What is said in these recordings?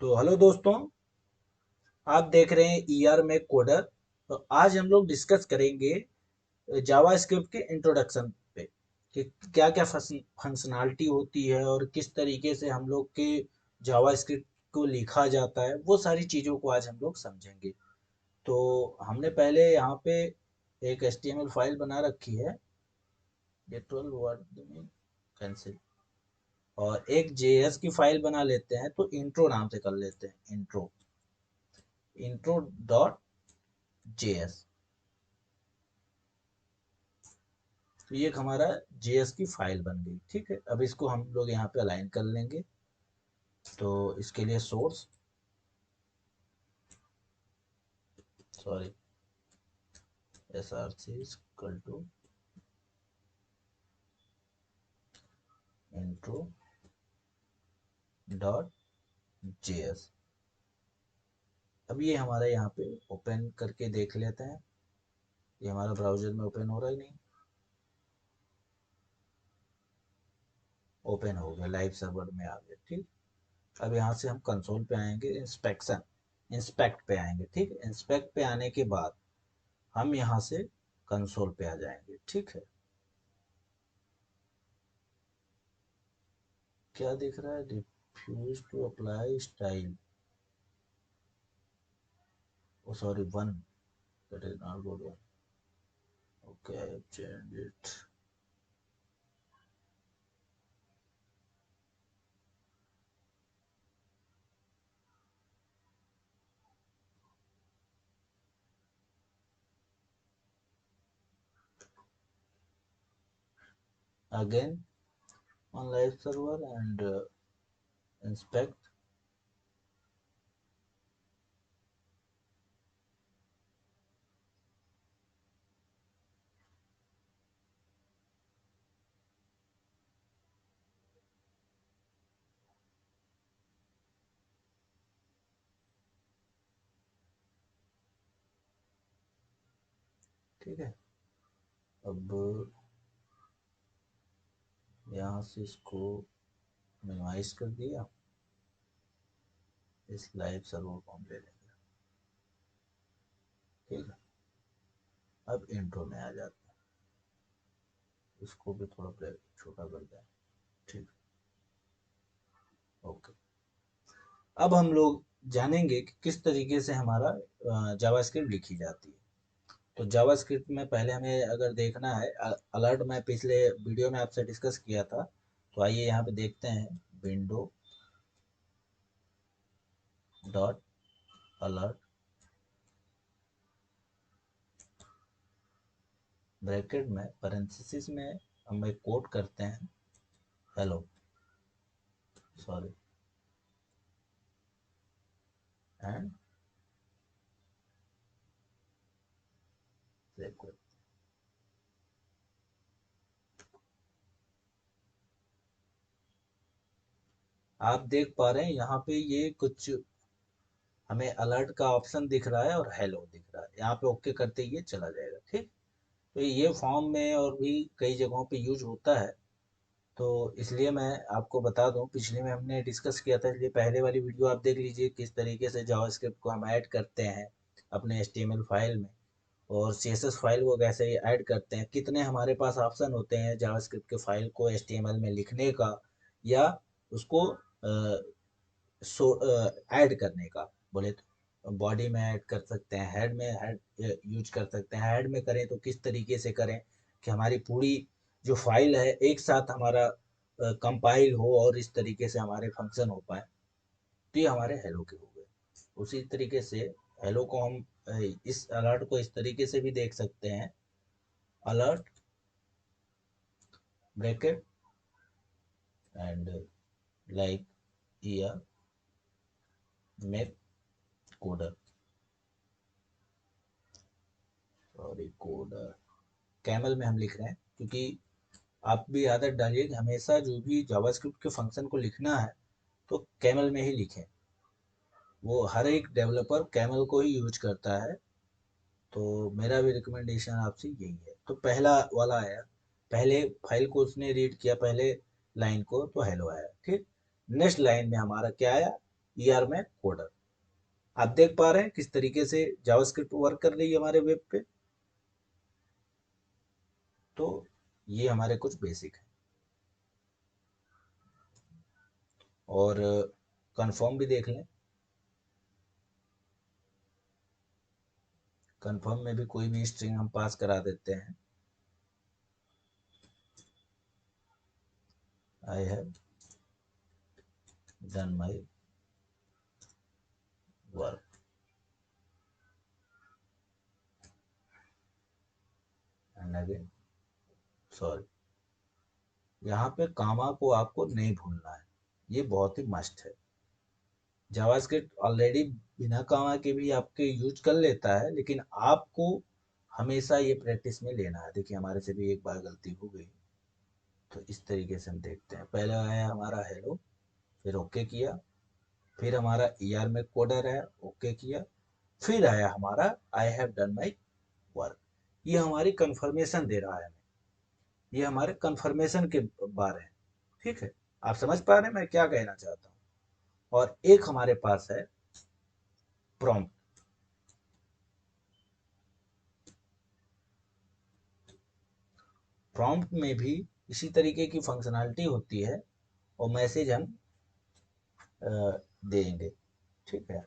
तो हेलो दोस्तों, आप देख रहे हैं ईआर में कोडर। तो आज हम लोग डिस्कस करेंगे जावास्क्रिप्ट के इंट्रोडक्शन पे कि क्या क्या फंक्शनैलिटी होती है और किस तरीके से हम लोग के जावास्क्रिप्ट को लिखा जाता है, वो सारी चीज़ों को आज हम लोग समझेंगे। तो हमने पहले यहाँ पे एक एचटीएमएल फाइल बना रखी है, ये 12 वर्ड में कैंसिल, और एक जेएस की फाइल बना लेते हैं। तो इंट्रो नाम से कर लेते हैं, इंट्रो इंट्रो डॉट जेएस। तो ये एक हमारा जेएस की फाइल बन गई। ठीक है, अब इसको हम लोग यहाँ पे अलाइन कर लेंगे। तो इसके लिए source, sorry, S R C equal to intro dot JS. अब ये हमारा यहाँ पे ओपन करके देख लेते हैं, ये हमारा ब्राउजर में ओपन हो रहा है नहीं। ओपन हो गया, लाइव सर्वर में आ गया। ठीक, अब यहाँ से हम कंसोल पे आएंगे, इंस्पेक्ट पे आएंगे। ठीक, इंस्पेक्ट पे आने के बाद हम यहाँ से कंसोल पे आ जाएंगे। ठीक है, क्या दिख रहा है? Refuse to apply style, oh sorry, one, that is not good one. Okay, I have changed it. Again on live server and inspect. ठीक है, अब यहाँ से इसको मिनिमाइज कर दिया, इस लाइव सर्वर को हम ले लेंगे। ठीक है, अब इंट्रो में आ जाते हैं, इसको भी थोड़ा छोटा कर दें। ठीक, ओके। अब हम लोग जानेंगे कि किस तरीके से हमारा जावास्क्रिप्ट लिखी जाती है। तो जावास्क्रिप्ट में पहले हमें अगर देखना है, अलर्ट मैं पिछले वीडियो में आपसे डिस्कस किया था, तो आइए यहाँ पे देखते हैं। विंडो डॉट अलर्ट ब्रैकेट में पैरेंथेसिस में हम एक कोट करते हैं, हेलो, सॉरी, एंड ब्रैकेट। आप देख पा रहे हैं यहाँ पे ये कुछ हमें अलर्ट का ऑप्शन दिख रहा है और हेलो दिख रहा है। यहाँ पे ओके करते ही ये चला जाएगा। ठीक, तो ये फॉर्म में और भी कई जगहों पे यूज होता है। तो इसलिए मैं आपको बता दूं, पिछले में हमने डिस्कस किया था, इसलिए पहले वाली वीडियो आप देख लीजिए किस तरीके से जावास्क्रिप्ट को हम ऐड करते हैं अपने एचटीएमएल फाइल में, और सीएसएस फाइल को कैसे ऐड करते हैं, कितने हमारे पास ऑप्शन होते हैं जावास्क्रिप्ट के फाइल को एचटीएमएल में लिखने का या उसको ऐड करने का। बोले तो बॉडी में ऐड कर सकते हैं, हेड में हेड यूज कर सकते हैं। हेड में करें तो किस तरीके से करें कि हमारी पूरी जो फाइल है एक साथ हमारा कंपाइल हो और इस तरीके से हमारे फंक्शन हो पाए। तो ये हमारे हेलो के हो गए। उसी तरीके से हेलो को हम इस अलर्ट को इस तरीके से भी देख सकते हैं, alert bracket and like year make coder, sorry coder, camel में हम लिख रहे हैं क्योंकि आप भी आदत डालिए कि हमेशा जो भी जावास्क्रिप्ट के फंक्शन को लिखना है तो कैमल में ही लिखें। वो हर एक डेवलपर कैमल को ही यूज करता है। तो मेरा भी रिकमेंडेशन आपसे यही है। तो पहला वाला आया, पहले फाइल को उसने रीड किया, पहले लाइन को, तो हेलो आया। ठीक, नेक्स्ट लाइन में हमारा क्या आया? ER में कोडर। आप देख पा रहे हैं किस तरीके से जावास्क्रिप्ट वर्क कर रही है हमारे वेब पे। तो ये हमारे कुछ बेसिक है। और कन्फर्म भी देख लें। कन्फर्म में भी कोई भी स्ट्रिंग हम पास करा देते हैं। I have done my work and again sorry. यहाँ पे कामा को आपको नहीं भूलना है, ये बहुत ही मस्ट है। जावास्क्रिप्ट ऑलरेडी बिना कामा के भी आपके यूज कर लेता है, लेकिन आपको हमेशा ये प्रैक्टिस में लेना है। देखिए हमारे से भी एक बार गलती हो गई। तो इस तरीके से हम देखते हैं। पहले आया हमारा हेलो, फिर ओके किया, फिर हमारा ER में कोडर है, ओके किया, फिर आया हमारा I have done my work. ये हमारी कंफर्मेशन दे रहा है हमें, ये हमारे कंफर्मेशन के बारे हैं। ठीक है, आप समझ पा रहे हैं मैं क्या कहना चाहता हूँ। और एक हमारे पास है प्रॉम्प्ट। प्रॉम्प्ट में भी इसी तरीके की फंक्शनैलिटी होती है और मैसेज हम देंगे। ठीक है,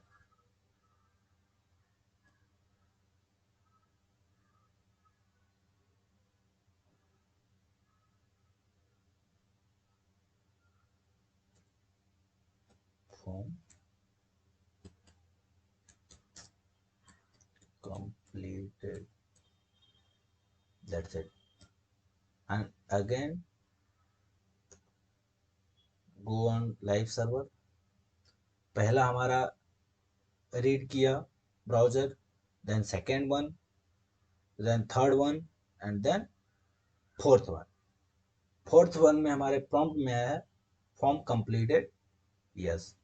form completed, that's it, and again go on live server। पहला हमारा रीड किया browser, then second one, then third one, and then fourth one. Fourth one में हमारे प्रॉम्प्ट में आया है फॉर्म कंप्लीटेड, यस।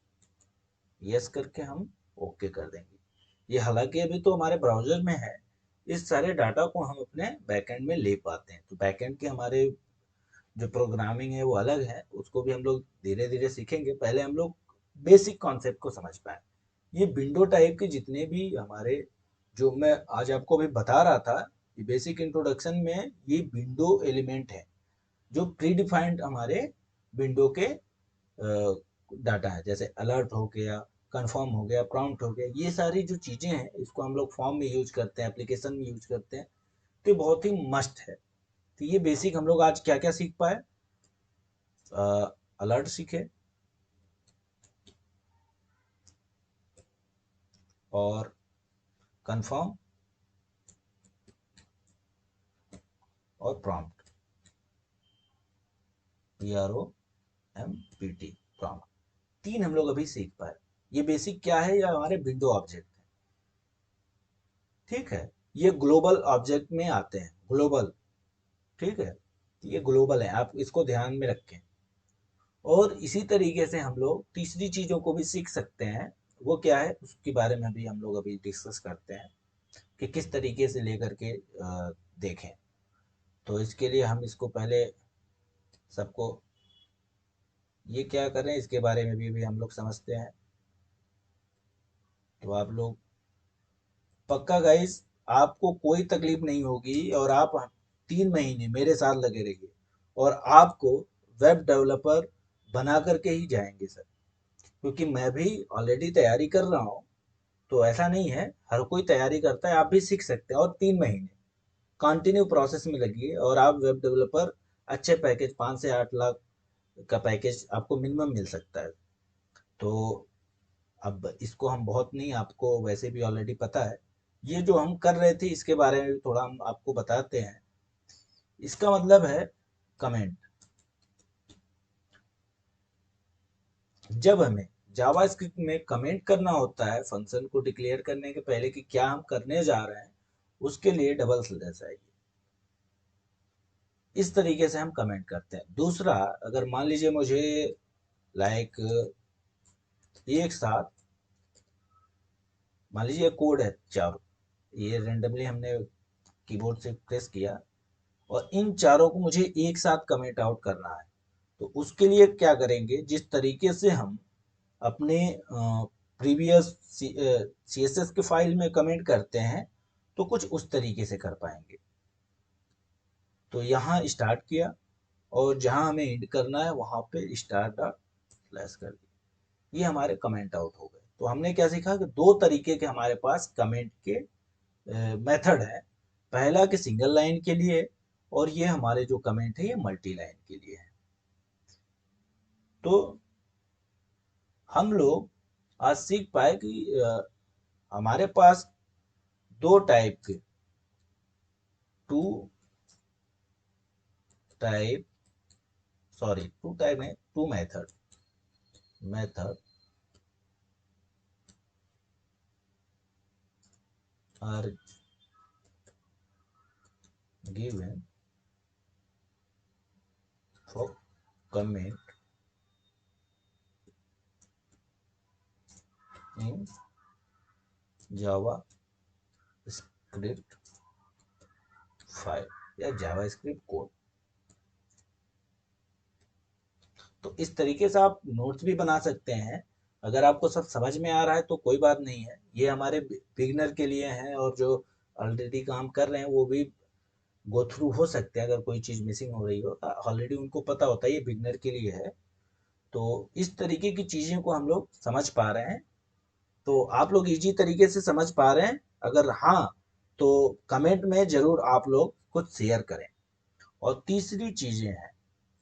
यस करके हम ओके कर देंगे। ये हालांकि अभी तो हमारे ब्राउजर में है, इस सारे डाटा को हम अपने बैकएंड में ले पाते हैं। तो बैकएंड के हमारे जो प्रोग्रामिंग है वो अलग है, उसको भी हम लोग धीरे धीरे सीखेंगे। पहले हम लोग बेसिक कॉन्सेप्ट को समझ पाए। ये विंडो टाइप के जितने भी हमारे, जो मैं आज आपको अभी बता रहा था, ये बेसिक इंट्रोडक्शन में ये विंडो एलिमेंट है जो प्री डिफाइंड हमारे विंडो के डाटा है। जैसे अलर्ट हो गया, कंफर्म हो गया, प्रॉम्प्ट हो गया, ये सारी जो चीज़ें हैं इसको हम लोग फॉर्म में यूज करते हैं, एप्लीकेशन में यूज करते हैं। तो ये बहुत ही मस्ट है। तो ये बेसिक हम लोग आज क्या क्या सीख पाए। अलर्ट सीखे, और कंफर्म, और प्रॉम्प्ट, PROMPT, प्रॉम्प्ट। तीन हम लोग अभी सीख पाए। ये बेसिक क्या है, या हमारे विंडो ऑब्जेक्ट है। ठीक है, ये ग्लोबल ऑब्जेक्ट में आते हैं, ग्लोबल। ठीक है, ये ग्लोबल है, आप इसको ध्यान में रखें। और इसी तरीके से हम लोग तीसरी चीजों को भी सीख सकते हैं। वो क्या है उसके बारे में भी हम लोग अभी डिस्कस करते हैं कि किस तरीके से लेकर के देखें। तो इसके लिए हम इसको पहले सबको ये क्या करें इसके बारे में भी हम लोग समझते हैं। तो आप लोग पक्का गाइस, आपको कोई तकलीफ नहीं होगी, और आप 3 महीने मेरे साथ लगे रहिए और आपको वेब डेवलपर बना करके ही जाएंगे सर। क्योंकि मैं भी ऑलरेडी तैयारी कर रहा हूँ। तो ऐसा नहीं है, हर कोई तैयारी करता है, आप भी सीख सकते हैं। और 3 महीने कंटिन्यू प्रोसेस में लगिए और आप वेब डेवलपर, अच्छे पैकेज 5 से 8 लाख का पैकेज आपको मिनिमम मिल सकता है। तो अब इसको हम बहुत नहीं, आपको वैसे भी ऑलरेडी पता है। ये जो हम कर रहे थे इसके बारे में भी थोड़ा हम आपको बताते हैं। इसका मतलब है कमेंट। जब हमें जावास्क्रिप्ट में कमेंट करना होता है फंक्शन को डिक्लेयर करने के पहले कि क्या हम करने जा रहे हैं, उसके लिए डबल स्लैश आएगी। इस तरीके से हम कमेंट करते हैं। दूसरा, अगर मान लीजिए मुझे लाइक एक साथ, मान लीजिए कोड है चारों, ये रेंडमली हमने कीबोर्ड से प्रेस किया, और इन चारों को मुझे एक साथ कमेंट आउट करना है। तो उसके लिए क्या करेंगे, जिस तरीके से हम अपने प्रीवियस CSS के फाइल में कमेंट करते हैं तो कुछ उस तरीके से कर पाएंगे। तो यहाँ स्टार्ट किया और जहाँ हमें एंड करना है वहाँ पे स्टार डॉट स्लैश कर दिया। ये हमारे कमेंट आउट हो गए। तो हमने क्या सीखा कि दो तरीके के हमारे पास कमेंट के मेथड है। पहला कि सिंगल लाइन के लिए, और ये हमारे जो कमेंट है ये मल्टी लाइन के लिए है। तो हम लोग आज सीख पाए कि हमारे पास दो टाइप के two type sorry two type नहीं, two method are given for comment in JavaScript file या जावा स्क्रिप्ट कोड। तो इस तरीके से आप नोट्स भी बना सकते हैं। अगर आपको सब समझ में आ रहा है तो कोई बात नहीं है, ये हमारे बिगनर के लिए है, और जो ऑलरेडी काम कर रहे हैं वो भी गो थ्रू हो सकते हैं। अगर कोई चीज़ मिसिंग हो रही हो ऑलरेडी उनको पता होता है, ये बिगनर के लिए है। तो इस तरीके की चीज़ें को हम लोग समझ पा रहे हैं। तो आप लोग इजी तरीके से समझ पा रहे हैं? अगर हाँ, तो कमेंट में ज़रूर आप लोग कुछ शेयर करें। और तीसरी चीज़ें हैं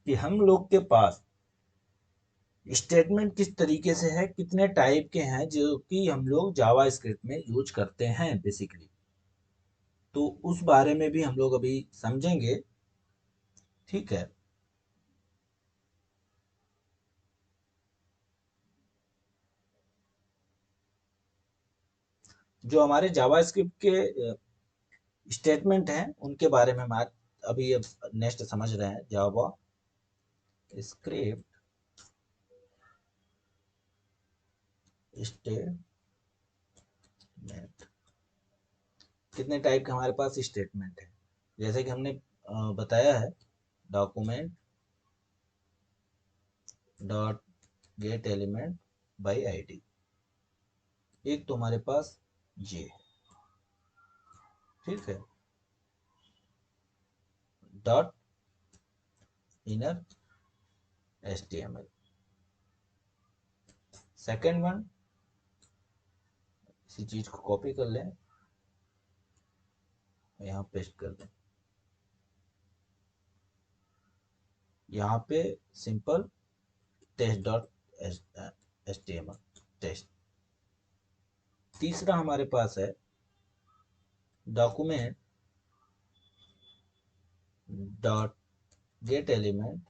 कि हम लोग के पास स्टेटमेंट किस तरीके से है, कितने टाइप के हैं जो कि हम लोग जावा स्क्रिप्ट में यूज करते हैं बेसिकली। तो उस बारे में भी हम लोग अभी समझेंगे। ठीक है। जो हमारे जावा स्क्रिप्ट के स्टेटमेंट हैं उनके बारे में हम आज अभी अब नेक्स्ट समझ रहे हैं। जावा स्क्रिप्ट स्टेटमेंट, कितने टाइप के हमारे पास स्टेटमेंट है। जैसे कि हमने बताया है, document dot get element by ID. एक तो हमारे पास ये है, ठीक है, dot inner HTML। Second one, इसी चीज को कॉपी कर लें, यहाँ पेस्ट कर दें, यहाँ पे simple test dot HTML test. तीसरा हमारे पास है document dot get element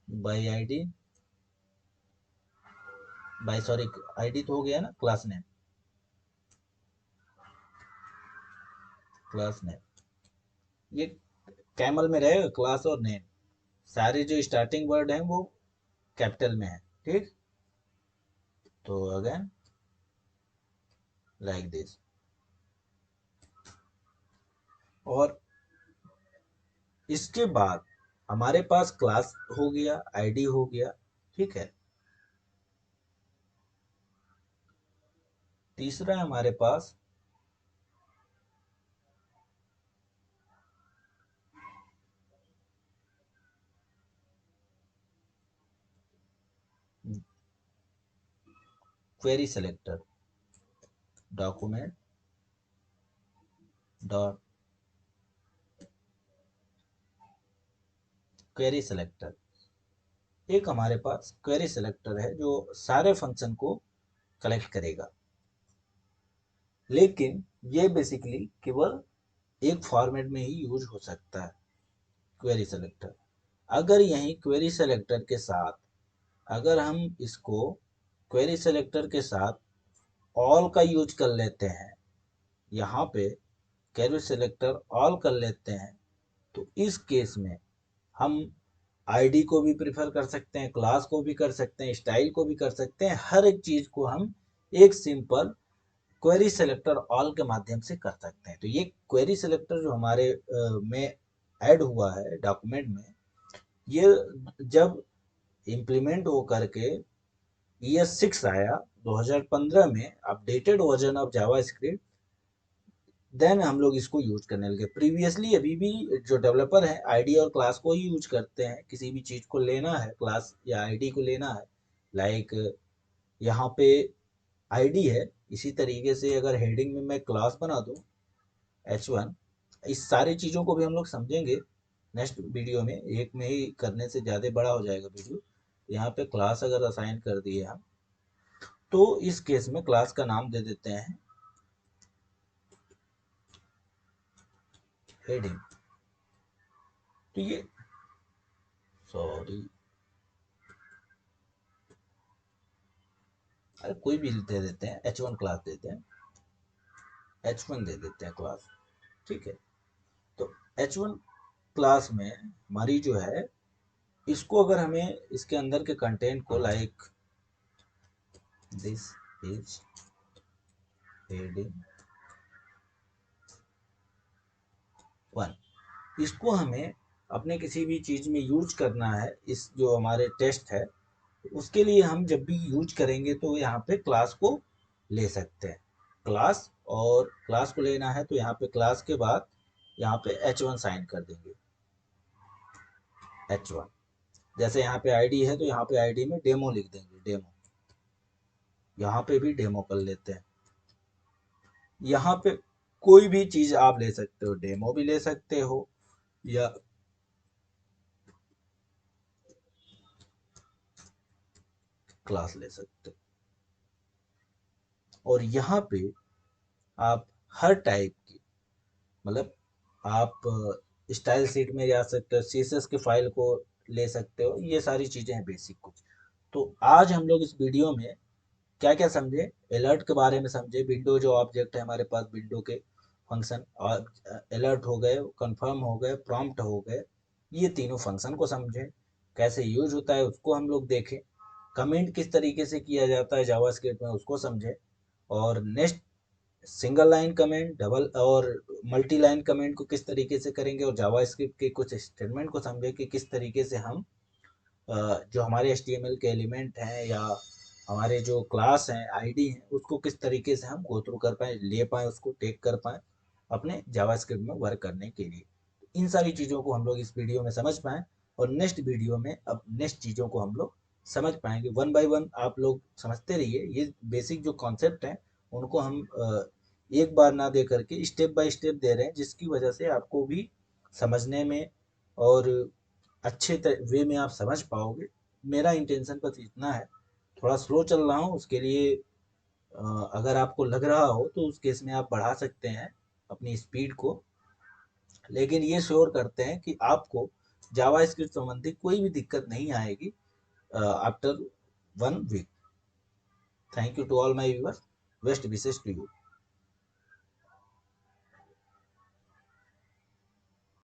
by ID, by sorry ID तो हो गया ना, क्लास नेम, क्लास नेम ये कैमल में रहेगा, क्लास और नेम सारे जो स्टार्टिंग वर्ड हैं वो कैपिटल में है। ठीक, तो अगेन लाइक दिस। और इसके बाद हमारे पास क्लास हो गया, आईडी हो गया, ठीक है। तीसरा है हमारे पास query selector, document dot query selector. एक हमारे पास क्वेरी सेलेक्टर है जो सारे फंक्शन को कलेक्ट करेगा, लेकिन ये बेसिकली केवल एक फॉर्मेट में ही यूज हो सकता है क्वेरी सेलेक्टर। अगर यही क्वेरी सेलेक्टर के साथ अगर हम इसको क्वेरी सेलेक्टर के साथ ऑल का यूज कर लेते हैं, यहाँ पे क्वेरी सेलेक्टर ऑल कर लेते हैं, तो इस केस में हम आईडी को भी प्रिफर कर सकते हैं, क्लास को भी कर सकते हैं, स्टाइल को भी कर सकते हैं, हर एक चीज को हम एक सिंपल क्वेरी सेलेक्टर ऑल के माध्यम से कर सकते हैं। तो ये क्वेरी सेलेक्टर जो हमारे में ऐड हुआ है डॉक्यूमेंट में, ये जब इम्प्लीमेंट हो करके ES 6 आया 2015 में, updated version of JavaScript, then हम लोग इसको यूज करने लगे। प्रीवियसली अभी भी जो डेवलपर है आईडी और क्लास को ही यूज करते हैं। किसी भी चीज को लेना है, क्लास या आईडी को लेना है, लाइक यहाँ पे आईडी है, इसी तरीके से अगर हेडिंग में मैं क्लास बना दूं H1, इस सारी चीज़ों को भी हम लोग समझेंगे नेक्स्ट वीडियो में। एक में ही करने से ज़्यादा बड़ा हो जाएगा वीडियो। यहाँ पे क्लास अगर असाइन कर दिए हम, तो इस केस में क्लास का नाम दे देते हैं हेडिंग। तो ये, सॉरी, अरे कोई भी दे देते हैं, H1 क्लास देते हैं, H1 दे देते हैं क्लास, ठीक है। तो H1 क्लास में हमारी जो है, इसको अगर हमें इसके अंदर के कंटेंट को, लाइक दिस इज हेडिंग 1, इसको हमें अपने किसी भी चीज़ में यूज करना है, इस जो हमारे टेस्ट है उसके लिए हम जब भी यूज करेंगे तो यहाँ पे क्लास को ले सकते हैं। क्लास, और क्लास को लेना है तो यहाँ पे क्लास के बाद यहाँ पे H1 साइन कर देंगे, H1। जैसे यहाँ पे आईडी है तो यहाँ पे आईडी में डेमो लिख देंगे, डेमो। यहाँ पे भी डेमो कर लेते हैं। यहाँ पे कोई भी चीज आप ले सकते हो, डेमो भी ले सकते हो या क्लास ले सकते हो। और यहाँ पे आप हर टाइप की, मतलब आप स्टाइल सीट में जा सकते हो, CSS की फाइल को ले सकते हो, ये सारी चीज़ें हैं बेसिक कुछ। तो आज हम लोग इस वीडियो में क्या क्या समझे, अलर्ट के बारे में समझे। विंडो जो ऑब्जेक्ट है हमारे पास, विंडो के फंक्शन, और अलर्ट हो गए, कंफर्म हो गए, प्रॉम्प्ट हो गए, ये तीनों फंक्शन को समझे। कैसे यूज होता है उसको हम लोग देखें। कमेंट किस तरीके से किया जाता है जावास्क्रिप्ट में उसको समझे। और next, single line comment, double और मल्टी लाइन कमेंट को किस तरीके से करेंगे, और जावास्क्रिप्ट के कुछ स्टेटमेंट को समझे कि किस तरीके से हम जो हमारे HTML के एलिमेंट हैं या हमारे जो क्लास हैं, आईडी हैं, उसको किस तरीके से हम गो थ्रू कर पाए, ले पाए, उसको टेक कर पाए अपने जावास्क्रिप्ट में वर्क करने के लिए। इन सारी चीज़ों को हम लोग इस वीडियो में समझ पाएँ, और नेक्स्ट वीडियो में अब नेक्स्ट चीज़ों को हम लोग समझ पाएंगे। वन बाय वन आप लोग समझते रहिए। ये बेसिक जो कॉन्सेप्ट हैं उनको हम एक बार ना दे करके स्टेप बाय स्टेप दे रहे हैं, जिसकी वजह से आपको भी समझने में और अच्छे वे में आप समझ पाओगे। मेरा इंटेंशन बस इतना है। थोड़ा स्लो चल रहा हूँ, उसके लिए अगर आपको लग रहा हो तो उस केस में आप बढ़ा सकते हैं अपनी स्पीड को। लेकिन ये श्योर करते हैं कि आपको जावास्क्रिप्ट संबंधी कोई भी दिक्कत नहीं आएगी after 1 week. Thank you to all my viewers, best wishes to you.